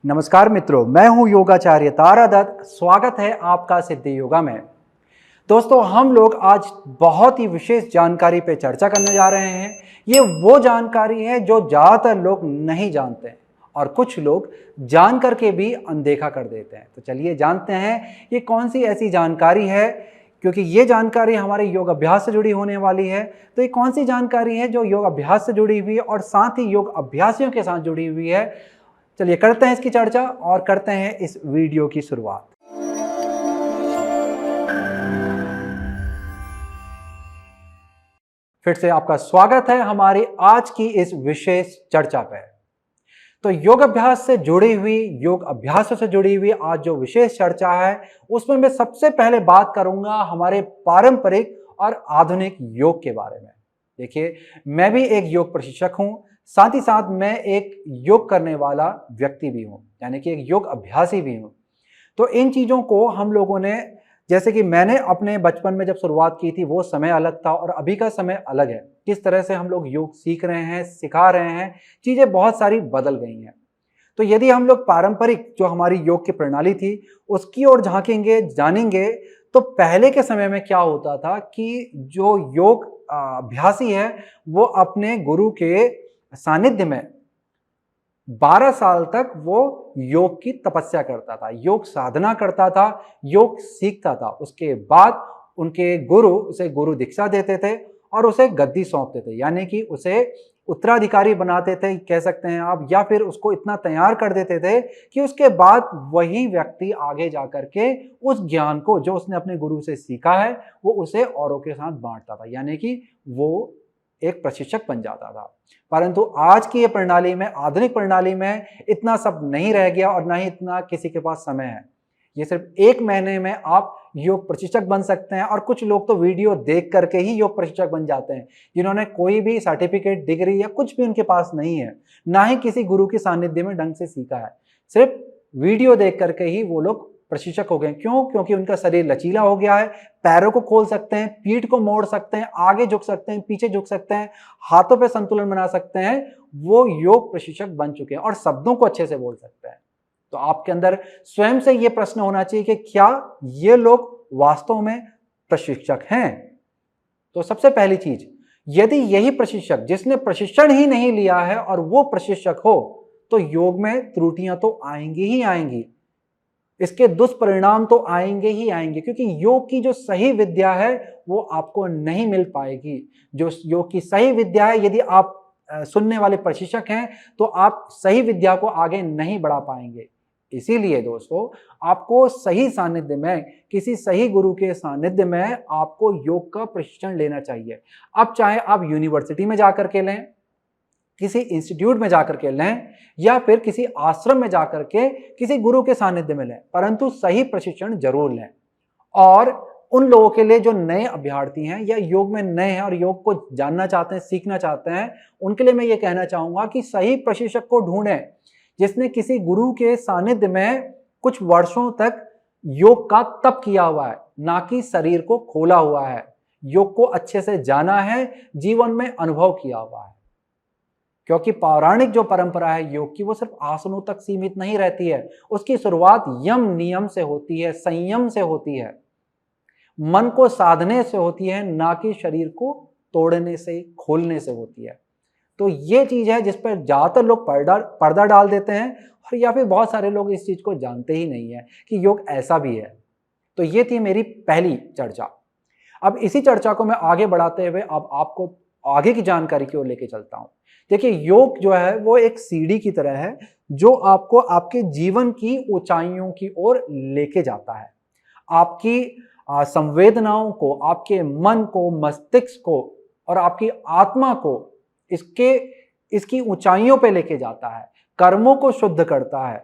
नमस्कार मित्रों, मैं हूं योगाचार्य तारा दत्त। स्वागत है आपका सिद्धि योगा में। दोस्तों, हम लोग आज बहुत ही विशेष जानकारी पे चर्चा करने जा रहे हैं। ये वो जानकारी है जो ज़्यादातर लोग नहीं जानते हैं और कुछ लोग जान करके भी अनदेखा कर देते हैं। तो चलिए जानते हैं ये कौन सी ऐसी जानकारी है, क्योंकि ये जानकारी हमारे योग अभ्यास से जुड़ी होने वाली है। तो ये कौन सी जानकारी है जो योग अभ्यास से जुड़ी हुई है और साथ ही योग अभ्यासियों के साथ जुड़ी हुई है। चलिए करते हैं इसकी चर्चा और करते हैं इस वीडियो की शुरुआत। फिर से आपका स्वागत है हमारी आज की इस विशेष चर्चा पर। तो योग अभ्यास से जुड़ी हुई, योग अभ्यासों से जुड़ी हुई आज जो विशेष चर्चा है उसमें मैं सबसे पहले बात करूंगा हमारे पारंपरिक और आधुनिक योग के बारे में। देखिए, मैं भी एक योग प्रशिक्षक हूं, साथ ही साथ मैं एक योग करने वाला व्यक्ति भी हूं, यानी कि एक योग अभ्यासी भी हूं। तो इन चीज़ों को हम लोगों ने, जैसे कि मैंने अपने बचपन में जब शुरुआत की थी वो समय अलग था और अभी का समय अलग है। किस तरह से हम लोग योग सीख रहे हैं, सिखा रहे हैं, चीज़ें बहुत सारी बदल गई हैं। तो यदि हम लोग पारंपरिक जो हमारी योग की प्रणाली थी उसकी ओर झांकेंगे, जानेंगे, तो पहले के समय में क्या होता था कि जो योग अभ्यासी है वो अपने गुरु के सानिध्य में 12 साल तक वो योग की तपस्या करता था, योग साधना करता था, योग सीखता था। उसके बाद उनके गुरु उसे गुरु दीक्षा देते थे और उसे गद्दी सौंपते थे, यानी कि उसे उत्तराधिकारी बनाते थे, कह सकते हैं आप, या फिर उसको इतना तैयार कर देते थे कि उसके बाद वही व्यक्ति आगे जाकर के उस ज्ञान को जो उसने अपने गुरु से सीखा है वो उसे औरों के साथ बांटता था, यानी कि वो एक प्रशिक्षक बन जाता था। परंतु आज की ये प्रणाली में, आधुनिक प्रणाली में इतना सब नहीं रह गया और ना ही इतना किसी के पास समय है। ये सिर्फ 1 महीने में आप योग प्रशिक्षक बन सकते हैं और कुछ लोग तो वीडियो देख करके ही योग प्रशिक्षक बन जाते हैं, जिन्होंने कोई भी सर्टिफिकेट, डिग्री या कुछ भी उनके पास नहीं है, ना ही किसी गुरु के सानिध्य में ढंग से सीखा है। सिर्फ वीडियो देख करके ही वो लोग प्रशिक्षक हो गए। क्यों? क्योंकि उनका शरीर लचीला हो गया है, पैरों को खोल सकते हैं, पीठ को मोड़ सकते हैं, आगे झुक सकते हैं, पीछे झुक सकते हैं, हाथों पे संतुलन बना सकते हैं। वो योग प्रशिक्षक बन चुके हैं और शब्दों को अच्छे से बोल सकते हैं। तो आपके अंदर स्वयं से ये प्रश्न होना चाहिए कि क्या ये लोग वास्तव में प्रशिक्षक हैं? तो सबसे पहली चीज, यदि यही प्रशिक्षक, जिसने प्रशिक्षण ही नहीं लिया है और वो प्रशिक्षक हो, तो योग में त्रुटियां तो आएंगी ही आएंगी, इसके दुष्परिणाम तो आएंगे ही आएंगे, क्योंकि योग की जो सही विद्या है वो आपको नहीं मिल पाएगी। जो योग की सही विद्या है, यदि आप सुनने वाले प्रशिक्षक हैं तो आप सही विद्या को आगे नहीं बढ़ा पाएंगे। इसीलिए दोस्तों, आपको सही सानिध्य में, किसी सही गुरु के सानिध्य में आपको योग का प्रशिक्षण लेना चाहिए। अब चाहे आप यूनिवर्सिटी में जाकर के लें, किसी इंस्टीट्यूट में जाकर के लें, या फिर किसी आश्रम में जाकर के किसी गुरु के सानिध्य में लें, परंतु सही प्रशिक्षण जरूर लें। और उन लोगों के लिए जो नए अभ्यर्थी हैं या योग में नए हैं और योग को जानना चाहते हैं, सीखना चाहते हैं, उनके लिए मैं ये कहना चाहूंगा कि सही प्रशिक्षक को ढूंढें, जिसने किसी गुरु के सानिध्य में कुछ वर्षों तक योग का तप किया हुआ है, ना कि शरीर को खोला हुआ है, योग को अच्छे से जाना है, जीवन में अनुभव किया हुआ है। क्योंकि पौराणिक जो परंपरा है योग की, वो सिर्फ आसनों तक सीमित नहीं रहती है। उसकी शुरुआत यम नियम से होती है, संयम से होती है, मन को साधने से होती है, ना कि शरीर को तोड़ने से, खोलने से होती है। तो ये चीज है जिस पर ज्यादातर लोग पर्दा डाल देते हैं, और या फिर बहुत सारे लोग इस चीज को जानते ही नहीं है कि योग ऐसा भी है। तो ये थी मेरी पहली चर्चा। अब इसी चर्चा को मैं आगे बढ़ाते हुए अब आपको आगे की जानकारी की ओर लेके चलता हूं। देखिए, योग जो है वो एक सीढ़ी की तरह है जो आपको आपके जीवन की ऊंचाइयों की ओर लेके जाता है। आपकी संवेदनाओं को, आपके मन को, मस्तिष्क को और आपकी आत्मा को इसकी ऊंचाइयों पे लेके जाता है, कर्मों को शुद्ध करता है,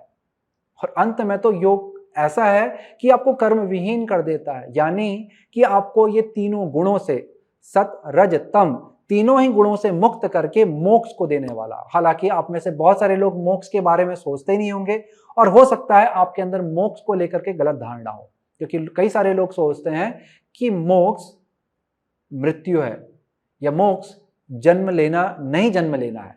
और अंत में तो योग ऐसा है कि आपको कर्म विहीन कर देता है, यानी कि आपको ये तीनों गुणों से, सत रज तम, तीनों ही गुणों से मुक्त करके मोक्ष को देने वाला। हालांकि आप में से बहुत सारे लोग मोक्ष के बारे में सोचते ही नहीं होंगे, और हो सकता है आपके अंदर मोक्ष को लेकर के गलत धारणा हो, क्योंकि कई सारे लोग सोचते हैं कि मोक्ष मृत्यु है या मोक्ष जन्म लेना, नहीं जन्म लेना है।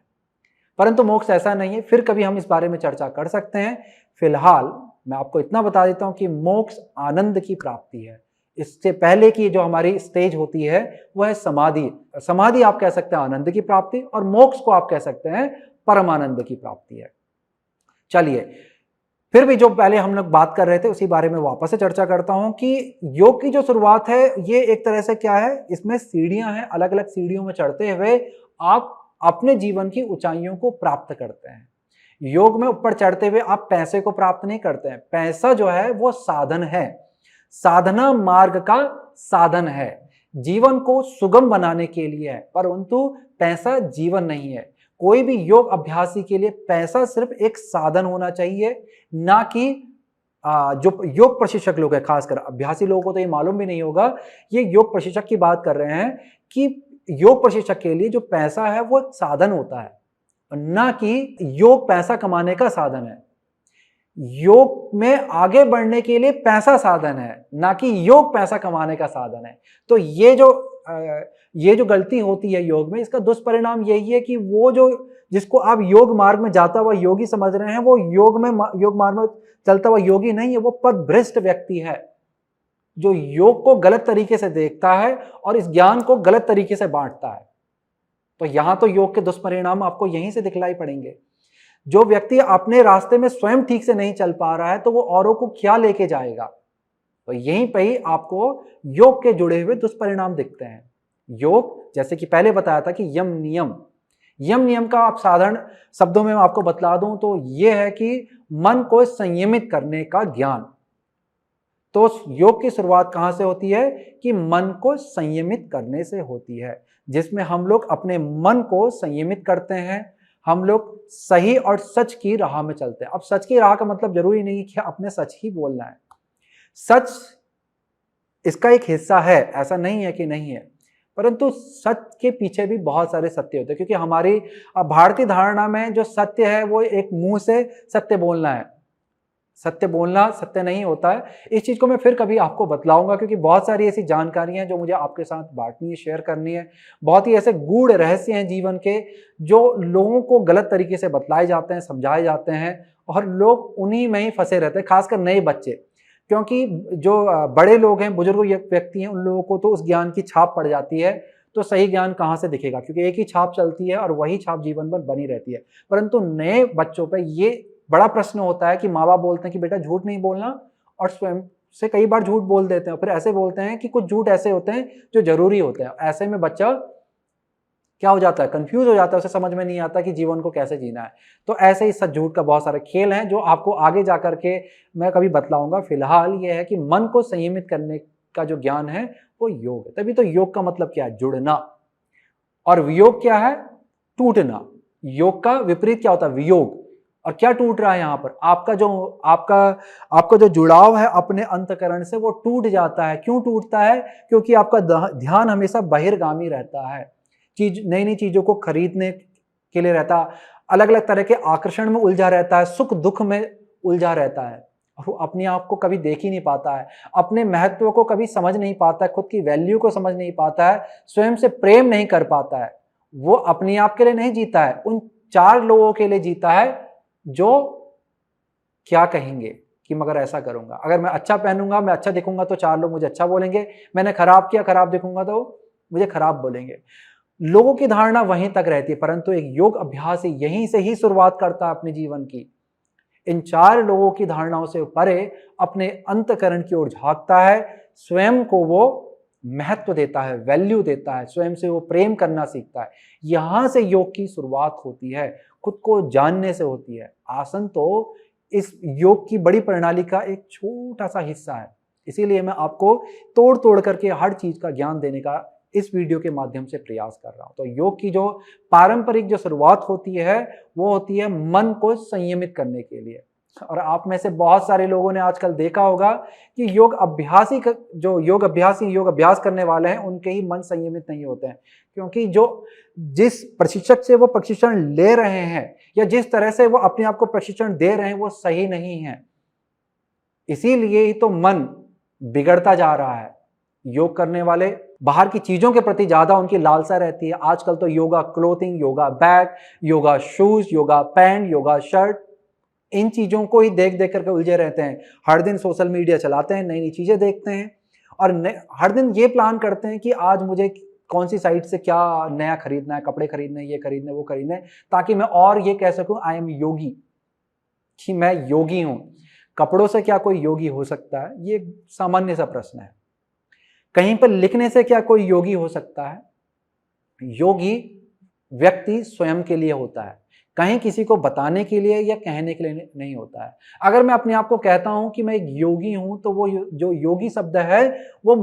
परंतु मोक्ष ऐसा नहीं है, फिर कभी हम इस बारे में चर्चा कर सकते हैं। फिलहाल मैं आपको इतना बता देता हूं कि मोक्ष आनंद की प्राप्ति है। इससे पहले की जो हमारी स्टेज होती है वह है समाधि। समाधि आप कह सकते हैं आनंद की प्राप्ति, और मोक्ष को आप कह सकते हैं परमानंद की प्राप्ति है। चलिए, फिर भी जो पहले हम लोग बात कर रहे थे उसी बारे में वापस से चर्चा करता हूं कि योग की जो शुरुआत है ये एक तरह से क्या है, इसमें सीढ़ियां हैं। अलग अलग सीढ़ियों में चढ़ते हुए आप अपने जीवन की ऊंचाइयों को प्राप्त करते हैं। योग में ऊपर चढ़ते हुए आप पैसे को प्राप्त नहीं करते हैं। पैसा जो है वो साधन है, साधना मार्ग का साधन है, जीवन को सुगम बनाने के लिए है, परंतु पैसा जीवन नहीं है। कोई भी योग अभ्यासी के लिए पैसा सिर्फ एक साधन होना चाहिए, ना कि जो योग प्रशिक्षक लोग हैं, खासकर अभ्यासी लोगों को तो ये मालूम भी नहीं होगा, ये योग प्रशिक्षक की बात कर रहे हैं कि योग प्रशिक्षक के लिए जो पैसा है वो एक साधन होता है, ना कि योग पैसा कमाने का साधन है। योग में आगे बढ़ने के लिए पैसा साधन है, ना कि योग पैसा कमाने का साधन है। तो ये जो गलती होती है योग में, इसका दुष्परिणाम यही है कि वो जो जिसको आप योग मार्ग में जाता हुआ योगी समझ रहे हैं, वो योग मार्ग में चलता हुआ योगी नहीं है, वो पदभ्रष्ट व्यक्ति है जो योग को गलत तरीके से देखता है और इस ज्ञान को गलत तरीके से बांटता है। तो यहां तो योग के दुष्परिणाम आपको यहीं से दिखलाई पड़ेंगे। जो व्यक्ति अपने रास्ते में स्वयं ठीक से नहीं चल पा रहा है तो वो औरों को क्या लेके जाएगा। तो यहीं पे ही आपको योग के जुड़े हुए दुष्परिणाम दिखते हैं। योग, जैसे कि पहले बताया था कि यम नियम का आप साधारण शब्दों में आपको बतला दूं तो यह है कि मन को संयमित करने का ज्ञान। तो योग की शुरुआत कहां से होती है कि मन को संयमित करने से होती है, जिसमें हम लोग अपने मन को संयमित करते हैं। हम लोग सही और सच की राह में चलते हैं। अब सच की राह का मतलब जरूरी नहीं कि अपने सच ही बोलना है। सच इसका एक हिस्सा है, ऐसा नहीं है कि नहीं है, परंतु सच के पीछे भी बहुत सारे सत्य होते हैं। क्योंकि हमारी भारतीय धारणा में जो सत्य है वो एक मुंह से सत्य बोलना है। सत्य बोलना सत्य नहीं होता है। इस चीज को मैं फिर कभी आपको बतलाऊंगा, क्योंकि बहुत सारी ऐसी जानकारियां जो मुझे आपके साथ बांटनी है, शेयर करनी है। बहुत ही ऐसे गूढ़ रहस्य हैं जीवन के जो लोगों को गलत तरीके से बतलाए जाते हैं, समझाए जाते हैं, और लोग उन्हीं में ही फंसे रहते हैं, खासकर नए बच्चे। क्योंकि जो बड़े लोग हैं, बुजुर्ग व्यक्ति हैं, उन लोगों को तो उस ज्ञान की छाप पड़ जाती है, तो सही ज्ञान कहाँ से दिखेगा, क्योंकि एक ही छाप चलती है और वही छाप जीवन भर बनी रहती है। परंतु नए बच्चों पर ये बड़ा प्रश्न होता है कि माँ बाप बोलते हैं कि बेटा झूठ नहीं बोलना, और स्वयं से कई बार झूठ बोल देते हैं। फिर ऐसे बोलते हैं कि कुछ झूठ ऐसे होते हैं जो जरूरी होते हैं। ऐसे में बच्चा क्या हो जाता है, कंफ्यूज हो जाता है, उसे समझ में नहीं आता कि जीवन को कैसे जीना है। तो ऐसे ही सच झूठ का बहुत सारे खेल हैं जो आपको आगे जाकर के मैं कभी बतलाऊंगा। फिलहाल ये है कि मन को संयमित करने का जो ज्ञान है वो योग है। तभी तो योग का मतलब क्या है, जुड़ना, और वियोग क्या है, टूटना। योग का विपरीत क्या होता है, वियोग। और क्या टूट रहा है यहाँ पर, आपका जो जुड़ाव है अपने अंतकरण से वो टूट जाता है। क्यों टूटता है, क्योंकि आपका ध्यान हमेशा बहिर्गामी रहता है, नई चीजों को खरीदने के लिए रहता, अलग अलग तरह के आकर्षण में उलझा रहता है, सुख दुख में उलझा रहता है, और वो अपने आप को कभी देख ही नहीं पाता है, अपने महत्व को कभी समझ नहीं पाता है, खुद की वैल्यू को समझ नहीं पाता है, स्वयं से प्रेम नहीं कर पाता है। वो अपने आप के लिए नहीं जीता है, उन 4 लोगों के लिए जीता है जो क्या कहेंगे कि मगर ऐसा करूंगा, अगर मैं अच्छा पहनूंगा, मैं अच्छा दिखूंगा तो 4 लोग मुझे अच्छा बोलेंगे, मैंने खराब किया, खराब दिखूंगा तो मुझे खराब बोलेंगे। लोगों की धारणा वहीं तक रहती है, परंतु एक योग अभ्यास यहीं से ही शुरुआत करता है अपने जीवन की। इन 4 लोगों की धारणाओं से परे अपने अंतकरण की ओर झांकता है, स्वयं को वो महत्व देता है, वैल्यू देता है, स्वयं से वो प्रेम करना सीखता है। यहां से योग की शुरुआत होती है, खुद को जानने से होती है। आसन तो इस योग की बड़ी प्रणाली का एक छोटा सा हिस्सा है, इसीलिए मैं आपको तोड़ तोड़ करके हर चीज का ज्ञान देने का इस वीडियो के माध्यम से प्रयास कर रहा हूं। तो योग की जो पारंपरिक जो शुरुआत होती है वो होती है मन को संयमित करने के लिए। और आप में से बहुत सारे लोगों ने आजकल देखा होगा कि योग अभ्यास करने वाले हैं उनके ही मन संयमित नहीं होते हैं, क्योंकि जिस प्रशिक्षक से वो प्रशिक्षण ले रहे हैं या जिस तरह से वो अपने आप को प्रशिक्षण दे रहे हैं वो सही नहीं है। इसीलिए ही तो मन बिगड़ता जा रहा है। योग करने वाले बाहर की चीजों के प्रति ज्यादा उनकी लालसा रहती है। आजकल तो yoga clothing, yoga bag, yoga shoes, yoga pants, yoga shirt, इन चीजों को ही देख देख करके उलझे रहते हैं। हर दिन सोशल मीडिया चलाते हैं, नई नई चीजें देखते हैं और हर दिन ये प्लान करते हैं कि आज मुझे कौन सी साइट से क्या नया खरीदना है, कपड़े खरीदने, ये खरीदने, वो खरीदने, ताकि मैं और ये कह सकूं आई एम योगी, कि मैं योगी हूं। कपड़ों से क्या कोई योगी हो सकता है? ये सामान्य सा प्रश्न है। कहीं पर लिखने से क्या कोई योगी हो सकता है? योगी व्यक्ति स्वयं के लिए होता है, कहीं किसी को बताने के लिए या कहने के लिए नहीं होता है। अगर मैं अपने आप को कहता हूं कि मैं एक योगी हूं, तो वो जो योगी शब्द है वो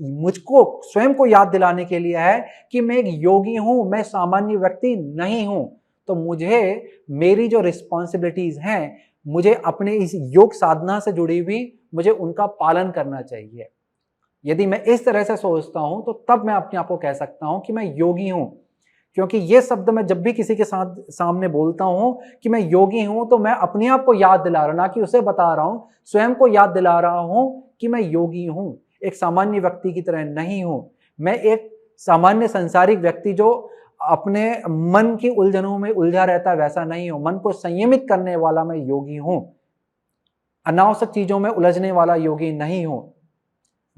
मुझको स्वयं को याद दिलाने के लिए है कि मैं एक योगी हूं, मैं सामान्य व्यक्ति नहीं हूं। तो मुझे मेरी जो रिस्पॉन्सिबिलिटीज हैं, मुझे अपने इस योग साधना से जुड़ी हुई, मुझे उनका पालन करना चाहिए। यदि मैं इस तरह से सोचता हूं तो तब मैं अपने आप को कह सकता हूं कि मैं योगी हूं। क्योंकि ये शब्द मैं जब भी किसी के साथ सामने बोलता हूं कि मैं योगी हूं, तो मैं अपने आप को याद दिला रहा हूं, ना कि उसे बता रहा हूं, स्वयं को याद दिला रहा हूं कि मैं योगी हूं, एक सामान्य व्यक्ति की तरह नहीं हूं। मैं एक सामान्य संसारिक व्यक्ति जो अपने मन की उलझनों में उलझा रहता है वैसा नहीं हूं। मन को संयमित करने वाला मैं योगी हूं, अनावश्यक चीजों में उलझने वाला योगी नहीं हूं।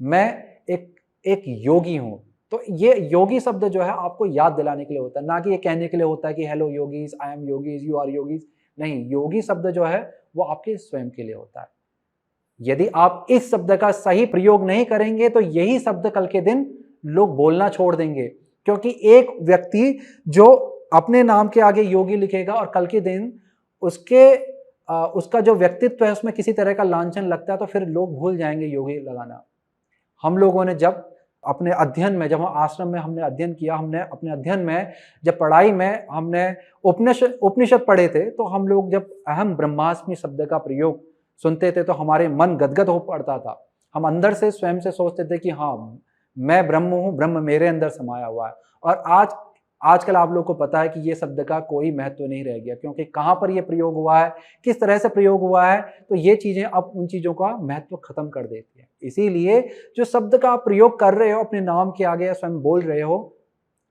मैं एक योगी हूं। तो ये योगी शब्द जो है आपको याद दिलाने के लिए होता है, ना कि ये कहने के लिए होता है कि hello yogis, I am yogis, you are yogis. नहीं, योगी शब्द जो है वो आपके स्वयं के लिए होता है। यदि आप इस शब्द का सही प्रयोग नहीं करेंगे तो यही शब्द कल के दिन लोग बोलना छोड़ देंगे। क्योंकि एक व्यक्ति जो अपने नाम के आगे योगी लिखेगा और कल के दिन उसका जो व्यक्तित्व है उसमें किसी तरह का लांछन लगता है, तो फिर लोग भूल जाएंगे योगी लगाना। हम लोगों ने जब अपने अध्ययन में, जब हम आश्रम में हमने अध्ययन किया, हमने अपने अध्ययन में जब पढ़ाई में हमने उपनिषद पढ़े थे, तो हम लोग जब अहम ब्रह्मास्मि शब्द का प्रयोग सुनते थे तो हमारे मन गदगद हो पड़ता था। हम अंदर से स्वयं से सोचते थे कि हाँ, मैं ब्रह्म हूँ, ब्रह्म मेरे अंदर समाया हुआ है। और आजकल आप लोग को पता है कि ये शब्द का कोई महत्व नहीं रह गया, क्योंकि कहाँ पर ये प्रयोग हुआ है, किस तरह से प्रयोग हुआ है, तो ये चीजें अब उन चीजों का महत्व खत्म कर देती है। इसीलिए जो शब्द का आप प्रयोग कर रहे हो अपने नाम के आगे या स्वयं बोल रहे हो,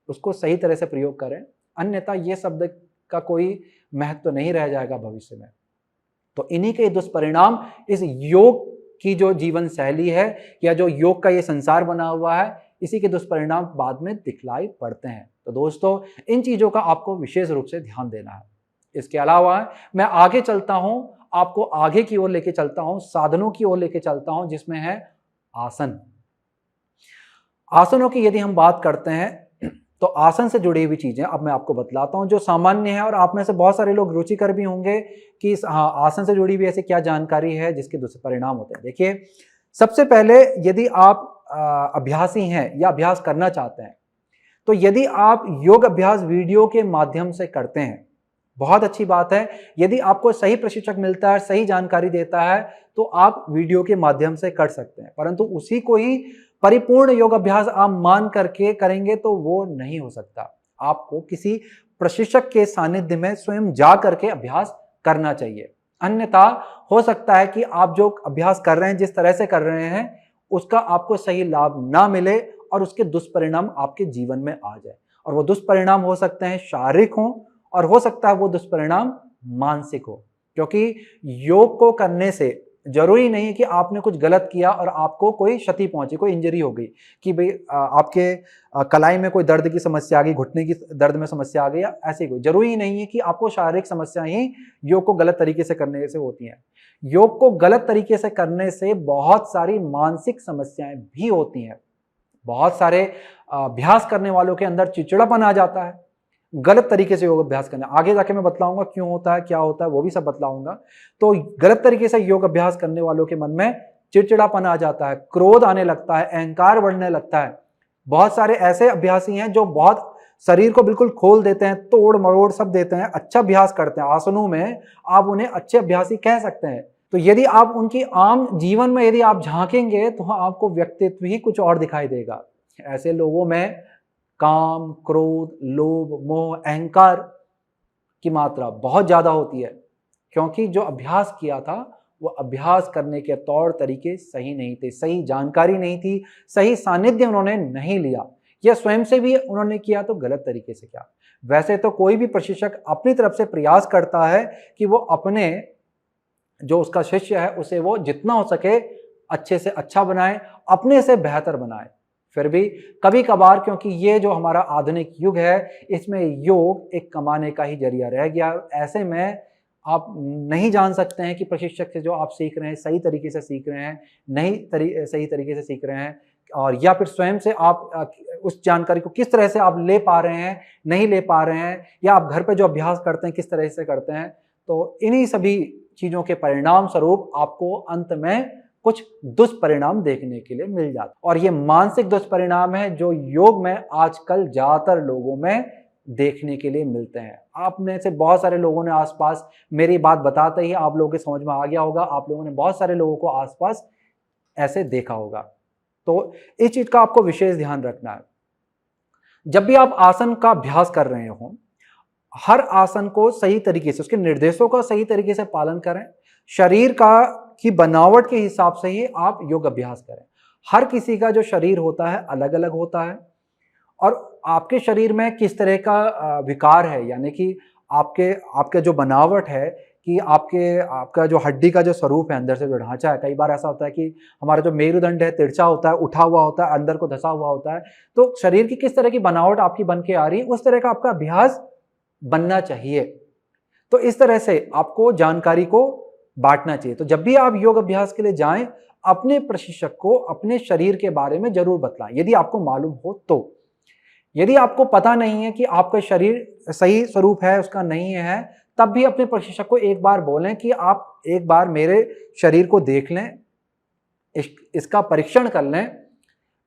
उसको सही तरह से प्रयोग करें, अन्यथा ये शब्द का कोई महत्व नहीं रह जाएगा भविष्य में। तो इन्हीं के दुष्परिणाम इस योग की जो जीवन शैली है या जो योग का ये संसार बना हुआ है, इसी के दुष्परिणाम बाद में दिखलाई पड़ते हैं। तो दोस्तों, इन चीजों का आपको विशेष रूप से ध्यान देना है। इसके अलावा मैं आगे चलता हूं, आपको आगे की ओर लेके चलता हूं, साधनों की ओर लेके चलता हूं, जिसमें है आसन। आसनों की यदि हम बात करते हैं तो आसन से जुड़ी हुई चीजें अब मैं आपको बतलाता हूं जो सामान्य है, और आप में से बहुत सारे लोग रुचिकर भी होंगे कि हाँ, आसन से जुड़ी हुई ऐसी क्या जानकारी है जिसके दुष्परिणाम होते हैं। देखिए, सबसे पहले यदि आप अभ्यासी हैं या अभ्यास करना चाहते हैं, तो यदि आप योग अभ्यास वीडियो के माध्यम से करते हैं, बहुत अच्छी बात है। यदि आपको सही प्रशिक्षक मिलता है, सही जानकारी देता है, तो आप वीडियो के माध्यम से कर सकते हैं, परंतु उसी को ही परिपूर्ण योग अभ्यास आप मान करके करेंगे तो वो नहीं हो सकता। आपको किसी प्रशिक्षक के सानिध्य में स्वयं जा करके अभ्यास करना चाहिए, अन्यथा हो सकता है कि आप जो अभ्यास कर रहे हैं, जिस तरह से कर रहे हैं, उसका आपको सही लाभ ना मिले और उसके दुष्परिणाम आपके जीवन में आ जाए। और वो दुष्परिणाम हो सकते हैं शारीरिक हो, और हो सकता है वो दुष्परिणाम मानसिक हो। क्योंकि योग को करने से जरूरी नहीं है कि आपने कुछ गलत किया और आपको कोई क्षति पहुंची, कोई इंजरी हो गई, कि भाई आपके कलाई में कोई दर्द की समस्या आ गई, घुटने की दर्द में समस्या आ गई, ऐसी कोई जरूरी नहीं है कि आपको शारीरिक समस्या ही योग को गलत तरीके से करने से होती हैं। योग को गलत तरीके से करने से बहुत सारी मानसिक समस्याएं भी होती हैं। बहुत सारे अभ्यास करने वालों के अंदर चिड़चिड़ापन आ जाता है गलत तरीके से योग अभ्यास करना। आगे जाके मैं बतलाऊंगा क्यों होता है, क्या होता है, वो भी सब बतलाऊंगा। तो गलत तरीके से योग अभ्यास करने वालों के मन में चिड़चिड़ापन आ जाता है, क्रोध आने लगता है, अहंकार बढ़ने लगता है। बहुत सारे ऐसे अभ्यासी हैं जो बहुत शरीर को बिल्कुल खोल देते हैं, तोड़ मरोड़ सब देते हैं, अच्छा अभ्यास करते हैं, आसनों में आप उन्हें अच्छे अभ्यासी कह सकते हैं। तो यदि आप उनकी आम जीवन में यदि आप झांकेंगे तो आपको व्यक्तित्व ही कुछ और दिखाई देगा। ऐसे लोगों में काम, क्रोध, लोभ, मोह, अहंकार की मात्रा बहुत ज्यादा होती है, क्योंकि जो अभ्यास किया था वो अभ्यास करने के तौर तरीके सही नहीं थे, सही जानकारी नहीं थी, सही सानिध्य उन्होंने नहीं लिया, या स्वयं से भी उन्होंने किया तो गलत तरीके से किया। वैसे तो कोई भी प्रशिक्षक अपनी तरफ से प्रयास करता है कि वो अपने जो उसका शिष्य है उसे वो जितना हो सके अच्छे से अच्छा बनाए, अपने से बेहतर बनाए। फिर भी कभी कभार, क्योंकि ये जो हमारा आधुनिक युग है, इसमें योग एक कमाने का ही जरिया रह गया। ऐसे में आप नहीं जान सकते हैं कि प्रशिक्षक से जो आप सीख रहे हैं सही तरीके से सीख रहे हैं, सही तरीके से सीख रहे हैं, और या फिर स्वयं से आप उस जानकारी को किस तरह से आप ले पा रहे हैं, नहीं ले पा रहे हैं, या आप घर पे जो अभ्यास करते हैं किस तरह से करते हैं। तो इन्हीं सभी चीजों के परिणाम स्वरूप आपको अंत में कुछ दुष्परिणाम देखने के लिए मिल जाता, और ये मानसिक दुष्परिणाम है जो योग में आजकल ज्यादातर लोगों में देखने के लिए मिलते हैं। आप में से बहुत सारे लोगों ने आसपास, मेरी बात बताते ही आप लोगों के समझ में आ गया होगा, आप लोगों ने बहुत सारे लोगों को आसपास ऐसे देखा होगा। तो इस चीज का आपको विशेष ध्यान रखना है। जब भी आप आसन का अभ्यास कर रहे हो, हर आसन को सही तरीके से, उसके निर्देशों का सही तरीके से पालन करें। शरीर की बनावट के हिसाब से ही आप योग अभ्यास करें। हर किसी का जो शरीर होता है अलग अलग होता है, और आपके शरीर में किस तरह का विकार है, यानी कि आपके जो बनावट है, कि आपका जो हड्डी का जो स्वरूप है, अंदर से जो ढांचा है, कई बार ऐसा होता है कि हमारा जो मेरुदंड है तिरछा होता है, उठा हुआ होता है, अंदर को धंसा हुआ होता है। तो शरीर की किस तरह की बनावट आपकी बन के आ रही है, उस तरह का आपका अभ्यास बनना चाहिए। तो इस तरह से आपको जानकारी को बांटना चाहिए। तो जब भी आप योग अभ्यास के लिए जाएं, अपने प्रशिक्षक को अपने शरीर के बारे में जरूर बतलाएं, यदि आपको मालूम हो तो। यदि आपको पता नहीं है कि आपका शरीर सही स्वरूप है उसका नहीं है, तब भी अपने प्रशिक्षक को एक बार बोलें कि आप एक बार मेरे शरीर को देख लें, इसका परीक्षण कर लें,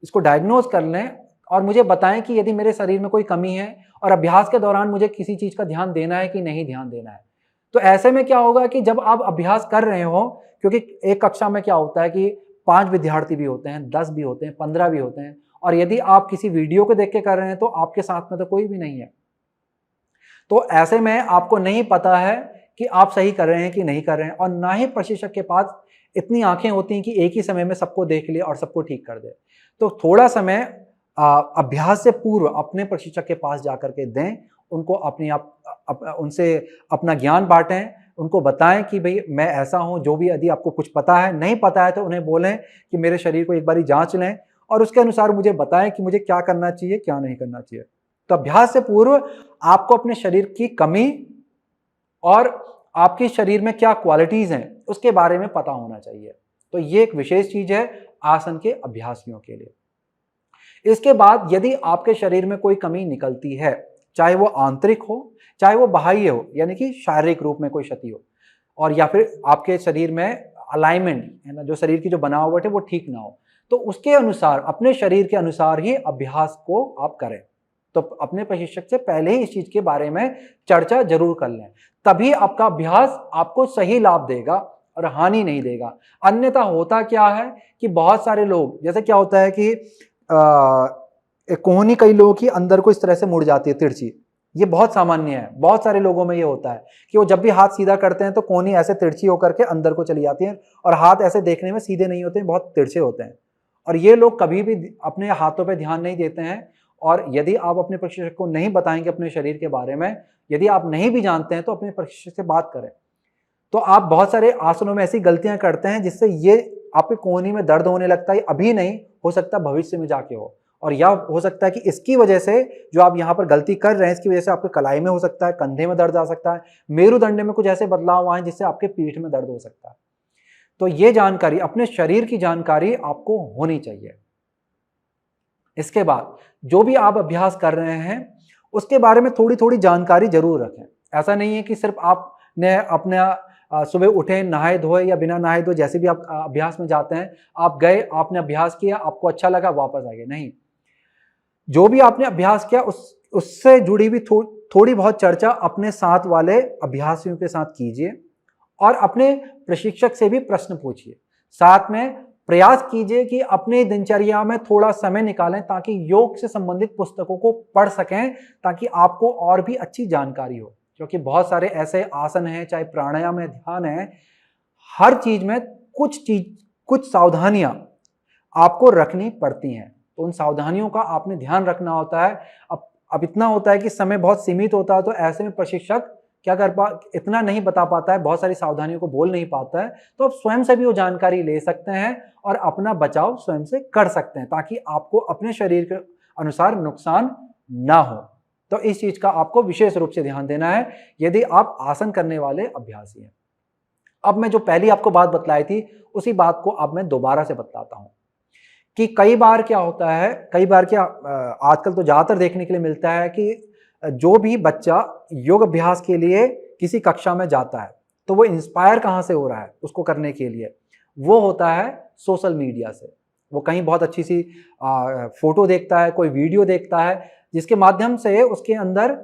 इसको डायग्नोज कर लें, और मुझे बताएं कि यदि मेरे शरीर में कोई कमी है और अभ्यास के दौरान मुझे किसी चीज का ध्यान देना है कि नहीं ध्यान देना है। तो ऐसे में क्या होगा कि जब आप अभ्यास कर रहे हो, क्योंकि एक कक्षा में क्या होता है कि 5 विद्यार्थी भी होते हैं, 10 भी होते हैं, 15 भी होते हैं, और यदि आप किसी वीडियो को देख के कर रहे हैं तो आपके साथ में तो कोई भी नहीं है। तो ऐसे में आपको नहीं पता है कि आप सही कर रहे हैं कि नहीं कर रहे हैं, और ना ही प्रशिक्षक के पास इतनी आंखें होती हैं कि एक ही समय में सबको देख ले और सबको ठीक कर दे। तो थोड़ा समय अभ्यास से पूर्व अपने प्रशिक्षक के पास जाकर के दें, उनको उनसे अपना ज्ञान बांटें, उनको बताएं कि भाई मैं ऐसा हूं, जो भी यदि आपको कुछ पता है, नहीं पता है तो उन्हें बोलें कि मेरे शरीर को एक बारी जांच लें, और उसके अनुसार मुझे बताएं कि मुझे क्या करना चाहिए क्या नहीं करना चाहिए। तो अभ्यास से पूर्व आपको अपने शरीर की कमी और आपके शरीर में क्या क्वालिटीज हैं उसके बारे में पता होना चाहिए। तो ये एक विशेष चीज है आसन के अभ्यासियों के लिए। इसके बाद यदि आपके शरीर में कोई कमी निकलती है, चाहे वो आंतरिक हो चाहे वो बाह्य हो, यानी कि शारीरिक रूप में कोई क्षति हो, और या फिर आपके शरीर में अलाइनमेंट है ना, जो शरीर की जो बनावट है वो ठीक ना हो, तो उसके अनुसार, अपने शरीर के अनुसार ही अभ्यास को आप करें। तो अपने प्रशिक्षक से पहले ही इस चीज के बारे में चर्चा जरूर कर लें, तभी आपका अभ्यास आपको सही लाभ देगा और हानि नहीं देगा। अन्यथा होता क्या है कि बहुत सारे लोग, जैसे क्या होता है कि कोहनी कई लोगों की अंदर को इस तरह से मुड़ जाती है, तिरछी। ये बहुत सामान्य है, बहुत सारे लोगों में ये होता है कि वो जब भी हाथ सीधा करते हैं तो कोहनी ऐसे तिरछी होकर के अंदर को चली जाती है, और हाथ ऐसे देखने में सीधे नहीं होते हैं, बहुत तिरछे होते हैं। और ये लोग कभी भी अपने हाथों पे ध्यान नहीं देते हैं। और यदि आप अपने प्रशिक्षक को नहीं बताएंगे अपने शरीर के बारे में, यदि आप नहीं भी जानते हैं, तो अपने प्रशिक्षक से बात करें। तो आप बहुत सारे आसनों में ऐसी गलतियां करते हैं जिससे ये आपके कोहनी में दर्द होने लगता है, अभी नहीं, हो सकता है भविष्य में जाके हो, और या हो सकता है कि इसकी वजह से जो आप यहाँ पर गलती कर रहे हैं इसकी वजह से आपके कलाई में हो सकता है, कंधे में दर्द आ सकता है, मेरुदंड में कुछ ऐसे बदलाव आए जिससे आपके पीठ में दर्द हो सकता है। तो ये जानकारी, अपने शरीर की जानकारी आपको होनी चाहिए। इसके बाद जो भी आप अभ्यास कर रहे हैं उसके बारे में थोड़ी थोड़ी जानकारी जरूर रखें। ऐसा नहीं है कि सिर्फ आपने अपने सुबह उठे, नहाए धोए या बिना नहाए धोए जैसे भी आप अभ्यास में जाते हैं, आप गए, आपने अभ्यास किया, आपको अच्छा लगा, वापस आ गए। नहीं, जो भी आपने अभ्यास किया उससे जुड़ी हुई थोड़ी बहुत चर्चा अपने साथ वाले अभ्यासियों के साथ कीजिए, और अपने प्रशिक्षक से भी प्रश्न पूछिए। साथ में प्रयास कीजिए कि अपने दिनचर्या में थोड़ा समय निकालें ताकि योग से संबंधित पुस्तकों को पढ़ सकें, ताकि आपको और भी अच्छी जानकारी हो। क्योंकि बहुत सारे ऐसे आसन हैं, चाहे प्राणायाम है, ध्यान है, हर चीज में कुछ सावधानियां आपको रखनी पड़ती हैं। तो उन सावधानियों का आपने ध्यान रखना होता है। अब इतना होता है कि समय बहुत सीमित होता है, तो ऐसे में प्रशिक्षक क्या इतना नहीं बता पाता है, बहुत सारी सावधानियों को बोल नहीं पाता है। तो आप स्वयं से भी वो जानकारी ले सकते हैं और अपना बचाव स्वयं से कर सकते हैं, ताकि आपको अपने शरीर के अनुसार नुकसान ना हो। तो इस चीज का आपको विशेष रूप से ध्यान देना है यदि आप आसन करने वाले अभ्यासी हैं। अब मैं जो पहली आपको बात बतलाई थी, उसी बात को अब मैं दोबारा से बतलाता हूं कि कई बार क्या होता है, आजकल तो ज्यादातर देखने के लिए मिलता है कि जो भी बच्चा योग अभ्यास के लिए किसी कक्षा में जाता है, तो वो इंस्पायर कहां से हो रहा है उसको करने के लिए, वो होता है सोशल मीडिया से। वो कहीं बहुत अच्छी सी फोटो देखता है, कोई वीडियो देखता है, जिसके माध्यम से उसके अंदर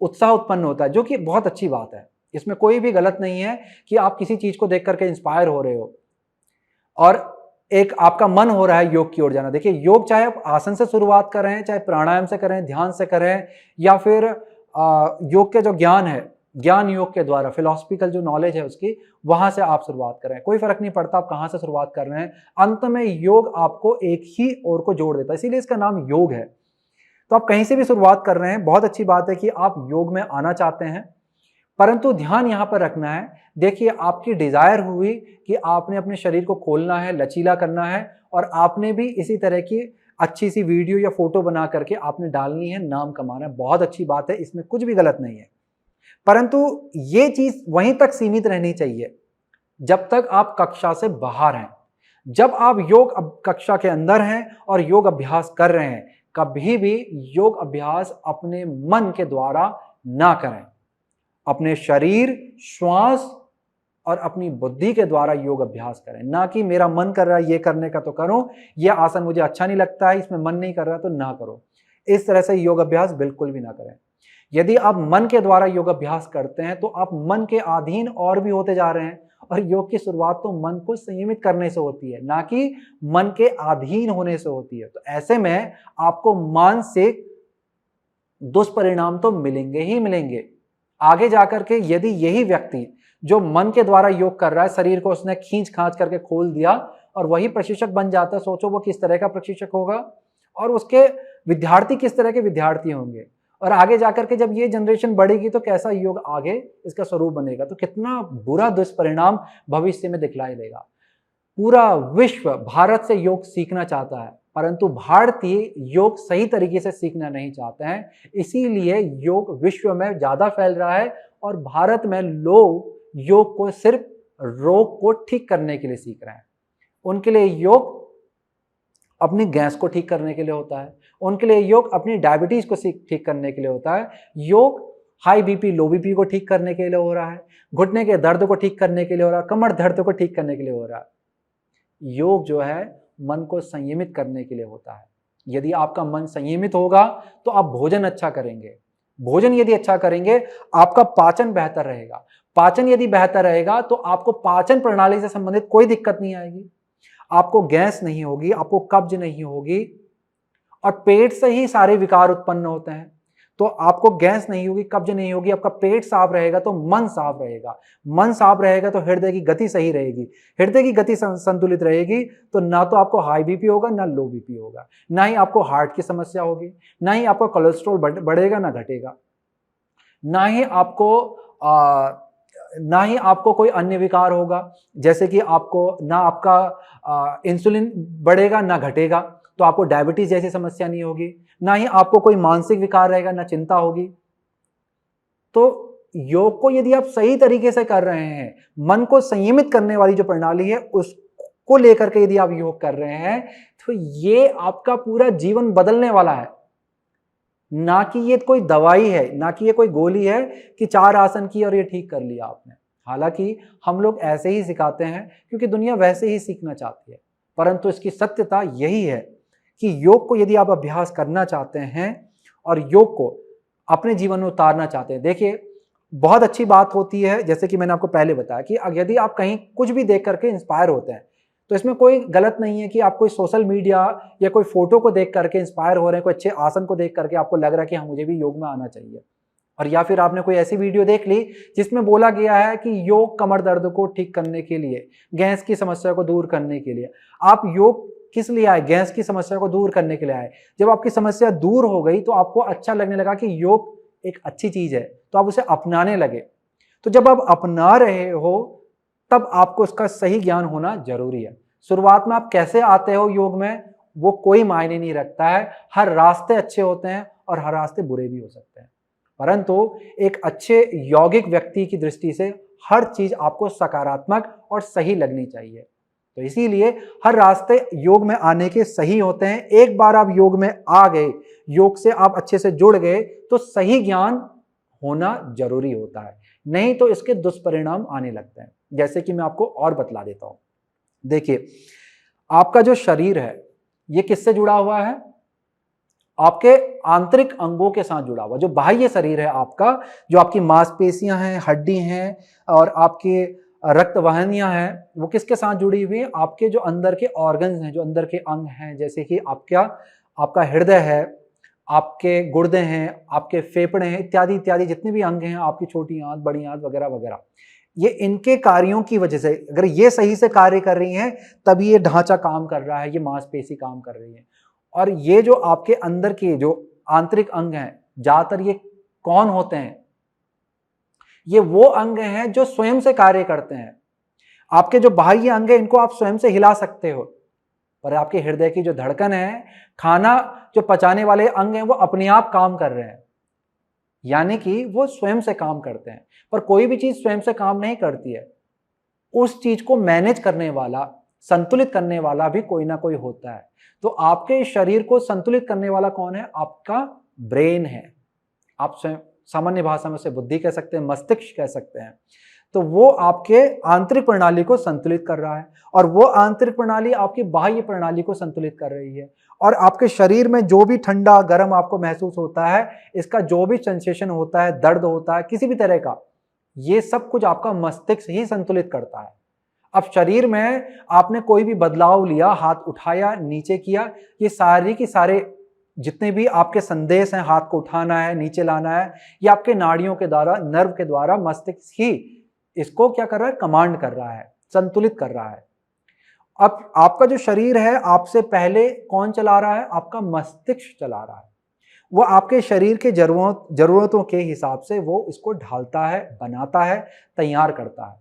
उत्साह उत्पन्न होता है, जो कि बहुत अच्छी बात है। इसमें कोई भी गलत नहीं है कि आप किसी चीज को देख करके इंस्पायर हो रहे हो और एक आपका मन हो रहा है योग की ओर जाना। देखिए, योग चाहे आप आसन से शुरुआत करें, चाहे प्राणायाम से करें, ध्यान से करें, या फिर योग के जो ज्ञान है, ज्ञान योग के द्वारा फिलोसफिकल जो नॉलेज है उसकी, वहां से आप शुरुआत करें, कोई फर्क नहीं पड़ता आप कहां से शुरुआत कर रहे हैं। अंत में योग आपको एक ही ओर को जोड़ देता है, इसीलिए इसका नाम योग है। तो आप कहीं से भी शुरुआत कर रहे हैं, बहुत अच्छी बात है कि आप योग में आना चाहते हैं, परंतु ध्यान यहां पर रखना है। देखिए, आपकी डिजायर हुई कि आपने अपने शरीर को खोलना है, लचीला करना है, और आपने भी इसी तरह की अच्छी सी वीडियो या फोटो बना करके आपने डालनी है, नाम कमाना है। बहुत अच्छी बात है, इसमें कुछ भी गलत नहीं है, परंतु ये चीज वहीं तक सीमित रहनी चाहिए जब तक आप कक्षा से बाहर हैं। जब आप योग कक्षा के अंदर हैं और योग अभ्यास कर रहे हैं, कभी भी योग अभ्यास अपने मन के द्वारा ना करें। अपने शरीर, श्वास और अपनी बुद्धि के द्वारा योग अभ्यास करें, ना कि मेरा मन कर रहा है ये करने का तो करो, ये आसन मुझे अच्छा नहीं लगता है, इसमें मन नहीं कर रहा तो ना करो। इस तरह से योग अभ्यास बिल्कुल भी ना करें। यदि आप मन के द्वारा योग अभ्यास करते हैं तो आप मन के अधीन और भी होते जा रहे हैं, और योग की शुरुआत तो मन को संयमित करने से होती है, ना कि मन के अधीन होने से होती है। तो ऐसे में आपको मानसिक दुष्परिणाम तो मिलेंगे ही मिलेंगे। आगे जाकर के यदि यही व्यक्ति जो मन के द्वारा योग कर रहा है, शरीर को उसने खींच खांच करके खोल दिया और वही प्रशिक्षक बन जाता है, सोचो वो किस तरह का प्रशिक्षक होगा और उसके विद्यार्थी किस तरह के विद्यार्थी होंगे। और आगे जाकर के जब ये जनरेशन बढ़ेगी तो कैसा योग आगे इसका स्वरूप बनेगा, तो कितना बुरा दुष्परिणाम भविष्य में दिखलाई देगा। पूरा विश्व भारत से योग सीखना चाहता है, परंतु भारतीय योग सही तरीके से सीखना नहीं चाहते हैं, इसीलिए योग विश्व में ज्यादा फैल रहा है और भारत में लोग योग को सिर्फ रोग को ठीक करने के लिए सीख रहे हैं। उनके लिए योग अपनी गैस को ठीक करने के लिए होता है, उनके लिए योग अपनी डायबिटीज को ठीक करने के लिए होता है, योग हाई बीपी लो बीपी को ठीक करने के लिए हो रहा है, घुटने के दर्द को ठीक करने के लिए हो रहा है, कमर दर्द को ठीक करने के लिए हो रहा है। योग जो है मन को संयमित करने के लिए होता है। यदि आपका मन संयमित होगा तो आप भोजन अच्छा करेंगे, भोजन यदि अच्छा करेंगे आपका पाचन बेहतर रहेगा, पाचन यदि बेहतर रहेगा तो आपको पाचन प्रणाली से संबंधित कोई दिक्कत नहीं आएगी, आपको गैस नहीं होगी, आपको कब्ज नहीं होगी, और पेट से ही सारे विकार उत्पन्न होते हैं। तो आपको गैस नहीं होगी, कब्ज नहीं होगी, आपका पेट साफ रहेगा तो मन साफ रहेगा, मन साफ रहेगा तो हृदय की गति सही रहेगी, हृदय की गति संतुलित रहेगी तो ना तो आपको हाई बीपी होगा ना लो बीपी होगा, ना ही आपको हार्ट की समस्या होगी, ना ही आपका कोलेस्ट्रॉल बढ़ेगा ना घटेगा, ना ही आपको कोई अन्य विकार होगा, जैसे कि आपको ना आपका इंसुलिन बढ़ेगा ना घटेगा, तो आपको डायबिटीज जैसी समस्या नहीं होगी, ना ही आपको कोई मानसिक विकार रहेगा, ना चिंता होगी। तो योग को यदि आप सही तरीके से कर रहे हैं, मन को संयमित करने वाली जो प्रणाली है उसको लेकर के यदि आप योग कर रहे हैं, तो ये आपका पूरा जीवन बदलने वाला है। ना कि ये कोई दवाई है, ना कि ये कोई गोली है कि 4 आसन की और ये ठीक कर लिया आपने। हालांकि हम लोग ऐसे ही सिखाते हैं क्योंकि दुनिया वैसे ही सीखना चाहती है, परंतु इसकी सत्यता यही है कि योग को यदि आप अभ्यास करना चाहते हैं और योग को अपने जीवन में उतारना चाहते हैं, देखिए बहुत अच्छी बात होती है, जैसे कि मैंने आपको पहले बताया कि यदि आप कहीं कुछ भी देख करके इंस्पायर होते हैं तो इसमें कोई गलत नहीं है कि आप कोई सोशल मीडिया या कोई फोटो को देख करके इंस्पायर हो रहे हैं, कोई अच्छे आसन को देख करके आपको लग रहा है कि हाँ मुझे भी योग में आना चाहिए। और या फिर आपने कोई ऐसी वीडियो देख ली जिसमें बोला गया है कि योग कमर दर्द को ठीक करने के लिए, गैस की समस्या को दूर करने के लिए। आप योग किस लिए आए? गैस की समस्या को दूर करने के लिए आए। जब आपकी समस्या दूर हो गई तो आपको अच्छा लगने लगा कि योग एक अच्छी चीज है, तो आप उसे अपनाने लगे। तो जब आप अपना रहे हो तब आपको उसका सही ज्ञान होना जरूरी है। शुरुआत में आप कैसे आते हो योग में वो कोई मायने नहीं रखता है। हर रास्ते अच्छे होते हैं और हर रास्ते बुरे भी हो सकते हैं, परंतु एक अच्छे यौगिक व्यक्ति की दृष्टि से हर चीज आपको सकारात्मक और सही लगनी चाहिए। तो इसीलिए हर रास्ते योग में आने के सही होते हैं। एक बार आप योग में आ गए, योग से आप अच्छे से जुड़ गए, तो सही ज्ञान होना जरूरी होता है, नहीं तो इसके दुष्परिणाम आने लगते हैं। जैसे कि मैं आपको और बतला देता हूं। देखिए, आपका जो शरीर है ये किससे जुड़ा हुआ है? आपके आंतरिक अंगों के साथ जुड़ा हुआ। जो बाह्य शरीर है आपका, जो आपकी मांसपेशियां हैं, हड्डी हैं और आपके रक्त वाहिनियां हैं, वो किसके साथ जुड़ी हुई है? आपके जो अंदर के ऑर्गन्स हैं, जो अंदर के अंग हैं, जैसे कि आपका हृदय है, आपके गुर्दे हैं, आपके फेफड़े हैं, इत्यादि इत्यादि जितने भी अंग हैं, आपकी छोटी आंत, बड़ी आंत वगैरह वगैरह, ये इनके कार्यों की वजह से, अगर ये सही से कार्य कर रही हैं तभी ये ढांचा काम कर रहा है, ये मांसपेशी काम कर रही है। और ये जो आपके अंदर के जो आंतरिक अंग हैं, ज्यादातर ये कौन होते हैं? ये वो अंग हैं जो स्वयं से कार्य करते हैं। आपके जो बाह्य अंग है इनको आप स्वयं से हिला सकते हो, पर आपके हृदय की जो धड़कन है, खाना जो पचाने वाले अंग हैं, वो अपने आप काम कर रहे हैं, यानी कि वो स्वयं से काम करते हैं। पर कोई भी चीज स्वयं से काम नहीं करती है, उस चीज को मैनेज करने वाला, संतुलित करने वाला भी कोई ना कोई होता है। तो आपके शरीर को संतुलित करने वाला कौन है? आपका ब्रेन है। आप स्वयं सामान्य भाषा में उसे बुद्धि कह सकते हैं, मस्तिष्क कह सकते हैं। तो वो आपके आंतरिक प्रणाली को संतुलित कर रहा है और वो आंतरिक प्रणाली आपकी बाह्य प्रणाली को संतुलित कर रही है। और आपके शरीर में जो भी ठंडा गर्म आपको महसूस होता है, इसका जो भी सेंसेशन होता है, दर्द होता है किसी भी तरह का, ये सब कुछ आपका मस्तिष्क ही संतुलित करता है। अब शरीर में आपने कोई भी बदलाव लिया, हाथ उठाया, नीचे किया, ये सारे के सारे जितने भी आपके संदेश हैं, हाथ को उठाना है, नीचे लाना है, ये आपके नाड़ियों के द्वारा, नर्व के द्वारा मस्तिष्क ही इसको क्या कर रहा है? कमांड कर रहा है, संतुलित कर रहा है। अब आपका जो शरीर है, आपसे पहले कौन चला रहा है? आपका मस्तिष्क चला रहा है। वो आपके शरीर के जरूरतों के हिसाब से वो इसको ढालता है, बनाता है, तैयार करता है।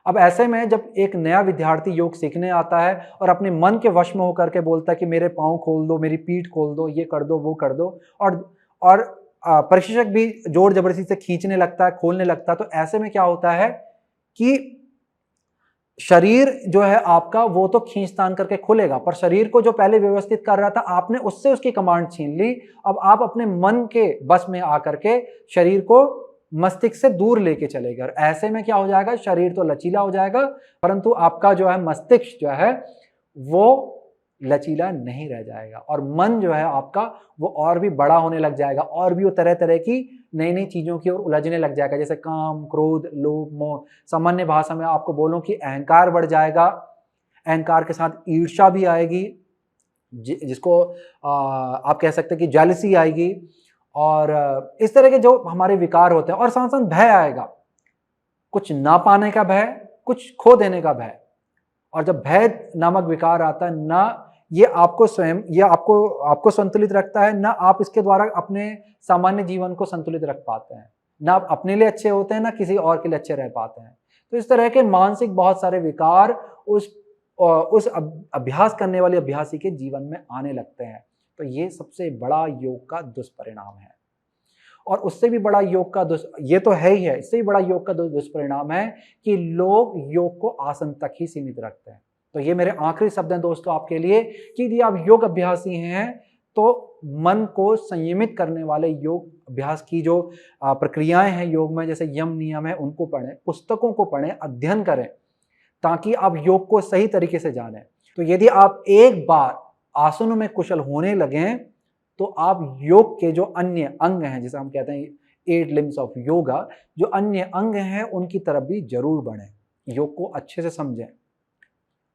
अब ऐसे में जब एक नया विद्यार्थी योग सीखने आता है और अपने मन के वश में होकर के बोलता है कि मेरे पाँव खोल दो, मेरी पीठ खोल दो, ये कर दो, वो कर दो, और प्रशिक्षक भी जोर जबरदस्ती से खींचने लगता है, खोलने लगता है, तो ऐसे में क्या होता है कि शरीर जो है आपका वो तो खींचतान करके खुलेगा, पर शरीर को जो पहले व्यवस्थित कर रहा था आपने उससे उसकी कमांड छीन ली। अब आप अपने मन के बस में आकर के शरीर को मस्तिष्क से दूर लेके चले गए। ऐसे में क्या हो जाएगा? शरीर तो लचीला हो जाएगा, परंतु आपका जो है मस्तिष्क जो है वो लचीला नहीं रह जाएगा और मन जो है आपका वो और भी बड़ा होने लग जाएगा और भी वो तरह तरह की नई नई चीजों की ओर उलझने लग जाएगा, जैसे काम, क्रोध, लोभ, मोह। सामान्य भाषा में आपको बोलूं कि अहंकार बढ़ जाएगा, अहंकार के साथ ईर्ष्या भी आएगी, जिसको आप कह सकते हैं कि जेलसी आएगी, और इस तरह के जो हमारे विकार होते हैं, और साथ साथ भय आएगा, कुछ ना पाने का भय, कुछ खो देने का भय। और जब भय नामक विकार आता है ना, ये आपको स्वयं, ये आपको संतुलित रखता है ना, आप इसके द्वारा अपने सामान्य जीवन को संतुलित रख पाते हैं, ना आप अपने लिए अच्छे होते हैं, ना किसी और के लिए अच्छे रह पाते हैं। तो इस तरह के मानसिक बहुत सारे विकार उस अभ्यास करने वाले अभ्यासी के जीवन में आने लगते हैं। तो ये सबसे बड़ा योग का दुष्परिणाम है। और उससे भी बड़ा योग का ये तो है ही है, इससे भी बड़ा योग का दुष्परिणाम है कि लोग योग को आसन तक ही सीमित रखते हैं। तो ये मेरे आखिरी शब्द हैं दोस्तों आपके लिए कि यदि आप योग अभ्यासी हैं तो मन को संयमित करने वाले योग अभ्यास की जो प्रक्रियाएं हैं योग में, जैसे यम नियम है, उनको पढ़ें, पुस्तकों को पढ़ें, अध्ययन करें, ताकि आप योग को सही तरीके से जानें। तो यदि आप एक बार आसनों में कुशल होने लगें तो आप योग के जो अन्य अंग हैं, जिसे हम कहते हैं 8 लिम्स ऑफ योगा, जो अन्य अंग हैं उनकी तरफ भी जरूर बढ़ें, योग को अच्छे से समझें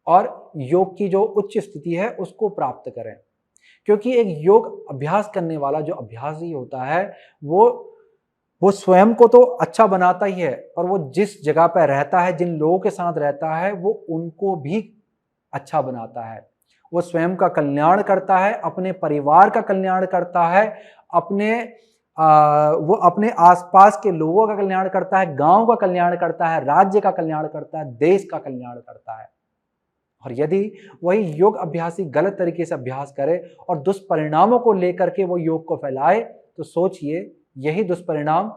और योग की जो उच्च स्थिति है उसको प्राप्त करें। क्योंकि एक योग अभ्यास करने वाला जो अभ्यासी होता है वो वो स्वयं को तो अच्छा बनाता ही है, पर वो जिस जगह पर रहता है, जिन लोगों के साथ रहता है, वो उनको भी अच्छा बनाता है। वो स्वयं का कल्याण करता है, अपने परिवार का कल्याण करता है, वो अपने आसपास के लोगों का कल्याण करता है, गांव का कल्याण करता है, राज्य का कल्याण करता है, देश का कल्याण करता है। और यदि वही योग अभ्यासी गलत तरीके से अभ्यास करे और दुष्परिणामों को लेकर के वो योग को फैलाए, तो सोचिए यही दुष्परिणाम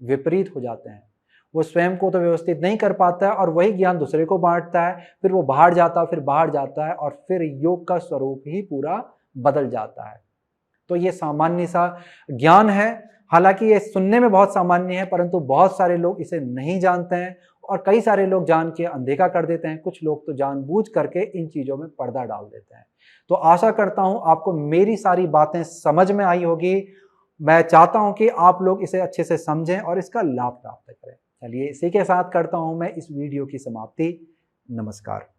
विपरीत हो जाते हैं। वो स्वयं को तो व्यवस्थित नहीं कर पाता है और वही ज्ञान दूसरे को बांटता है, फिर वो बाहर जाता है, फिर बाहर जाता है और फिर योग का स्वरूप ही पूरा बदल जाता है। तो ये सामान्य सा ज्ञान है, हालांकि ये सुनने में बहुत सामान्य है, परंतु बहुत सारे लोग इसे नहीं जानते हैं और कई सारे लोग जान के अनदेखा कर देते हैं। कुछ लोग तो जानबूझ करके इन चीजों में पर्दा डाल देते हैं। तो आशा करता हूं आपको मेरी सारी बातें समझ में आई होगी। मैं चाहता हूं कि आप लोग इसे अच्छे से समझें और इसका लाभ प्राप्त करें। चलिए इसी के साथ करता हूं मैं इस वीडियो की समाप्ति। नमस्कार।